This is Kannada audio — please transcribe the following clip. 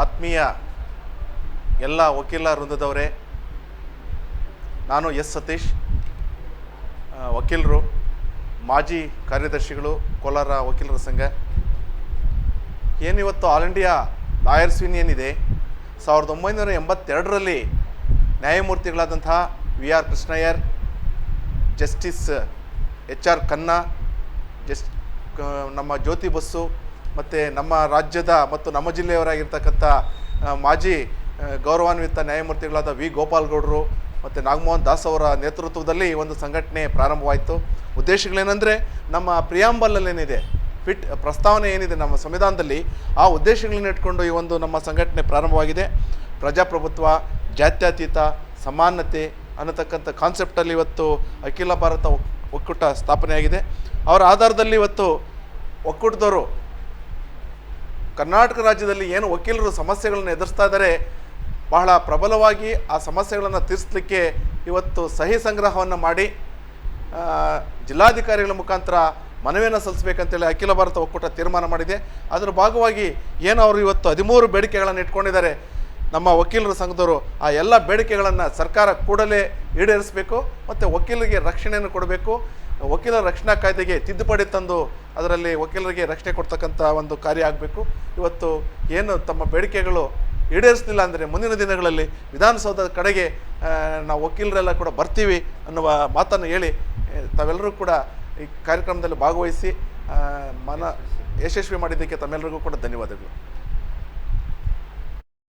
ಆತ್ಮೀಯ ಎಲ್ಲ ವಕೀಲ ವೃಂದದವರೇ, ನಾನು ಎಸ್ ಸತೀಶ್, ವಕೀಲರು, ಮಾಜಿ ಕಾರ್ಯದರ್ಶಿಗಳು, ಕೋಲಾರ ವಕೀಲರ ಸಂಘ. ಏನಿವತ್ತು ಆಲ್ ಇಂಡಿಯಾ ಲಾಯರ್ಸ್ ಯೂನಿಯನ್ ಇದೆ, 1982ರಲ್ಲಿ ನ್ಯಾಯಮೂರ್ತಿಗಳಾದಂತಹ V R Krishna Iyer, justice H R Khanna, ನಮ್ಮ ಜ್ಯೋತಿ ಬಸ್ಸು ಮತ್ತು ನಮ್ಮ ರಾಜ್ಯದ ಮತ್ತು ನಮ್ಮ ಜಿಲ್ಲೆಯವರಾಗಿರ್ತಕ್ಕಂಥ ಮಾಜಿ ಗೌರವಾನ್ವಿತ ನ್ಯಾಯಮೂರ್ತಿಗಳಾದ ವಿ ಗೋಪಾಲ್ಗೌಡರು ಮತ್ತು ನಾಗಮೋಹನ್ ದಾಸ್ ಅವರ ನೇತೃತ್ವದಲ್ಲಿ ಒಂದು ಸಂಘಟನೆ ಪ್ರಾರಂಭವಾಯಿತು. ಉದ್ದೇಶಗಳೇನೆಂದರೆ, ನಮ್ಮ ಪ್ರಿಯಾಂಬಲಲ್ಲಿ ಏನಿದೆ, ಪ್ರಸ್ತಾವನೆ ಏನಿದೆ ನಮ್ಮ ಸಂವಿಧಾನದಲ್ಲಿ, ಆ ಉದ್ದೇಶಗಳನ್ನ ಇಟ್ಕೊಂಡು ಈ ಒಂದು ನಮ್ಮ ಸಂಘಟನೆ ಪ್ರಾರಂಭವಾಗಿದೆ. ಪ್ರಜಾಪ್ರಭುತ್ವ, ಜಾತ್ಯತೀತ, ಸಮಾನತೆ ಅನ್ನತಕ್ಕಂಥ ಕಾನ್ಸೆಪ್ಟಲ್ಲಿ ಇವತ್ತು ಅಖಿಲ ಭಾರತ ಒಕ್ಕೂಟ ಸ್ಥಾಪನೆಯಾಗಿದೆ. ಅವರ ಆಧಾರದಲ್ಲಿ ಇವತ್ತು ಒಕ್ಕೂಟದವರು ಕರ್ನಾಟಕ ರಾಜ್ಯದಲ್ಲಿ ಏನು ವಕೀಲರು ಸಮಸ್ಯೆಗಳನ್ನು ಎದುರಿಸ್ತಾ ಇದ್ದಾರೆ, ಬಹಳ ಪ್ರಬಲವಾಗಿ ಆ ಸಮಸ್ಯೆಗಳನ್ನು ತೀರಿಸಲಿಕ್ಕೆ ಇವತ್ತು ಸಹಿ ಸಂಗ್ರಹವನ್ನು ಮಾಡಿ ಜಿಲ್ಲಾಧಿಕಾರಿಗಳ ಮುಖಾಂತರ ಮನವಿಯನ್ನು ಸಲ್ಲಿಸಬೇಕಂತೇಳಿ ಅಖಿಲ ಭಾರತ ಒಕ್ಕೂಟ ತೀರ್ಮಾನ ಮಾಡಿದೆ. ಅದರ ಭಾಗವಾಗಿ ಏನು ಅವರು ಇವತ್ತು 13 ಬೇಡಿಕೆಗಳನ್ನು ಇಟ್ಕೊಂಡಿದ್ದಾರೆ ನಮ್ಮ ವಕೀಲರ ಸಂಘದವರು. ಆ ಎಲ್ಲ ಬೇಡಿಕೆಗಳನ್ನು ಸರ್ಕಾರ ಕೂಡಲೇ ಈಡೇರಿಸಬೇಕು ಮತ್ತು ವಕೀಲರಿಗೆ ರಕ್ಷಣೆಯನ್ನು ಕೊಡಬೇಕು. ವಕೀಲರ ರಕ್ಷಣಾ ಕಾಯ್ದೆಗೆ ತಿದ್ದುಪಡಿ ತಂದು ಅದರಲ್ಲಿ ವಕೀಲರಿಗೆ ರಕ್ಷಣೆ ಕೊಡ್ತಕ್ಕಂಥ ಒಂದು ಕಾರ್ಯ ಆಗಬೇಕು. ಇವತ್ತು ಏನು ತಮ್ಮ ಬೇಡಿಕೆಗಳು ಈಡೇರಿಸಲಿಲ್ಲ ಅಂದರೆ ಮುಂದಿನ ದಿನಗಳಲ್ಲಿ ವಿಧಾನಸೌಧದ ಕಡೆಗೆ ನಾವು ವಕೀಲರೆಲ್ಲ ಕೂಡ ಬರ್ತೀವಿ ಅನ್ನುವ ಮಾತನ್ನು ಹೇಳಿ, ತಾವೆಲ್ಲರೂ ಕೂಡ ಈ ಕಾರ್ಯಕ್ರಮದಲ್ಲಿ ಭಾಗವಹಿಸಿ ಯಶಸ್ವಿ ಮಾಡಿದ್ದಕ್ಕೆ ತಮ್ಮೆಲ್ಲರಿಗೂ ಕೂಡ ಧನ್ಯವಾದಗಳು.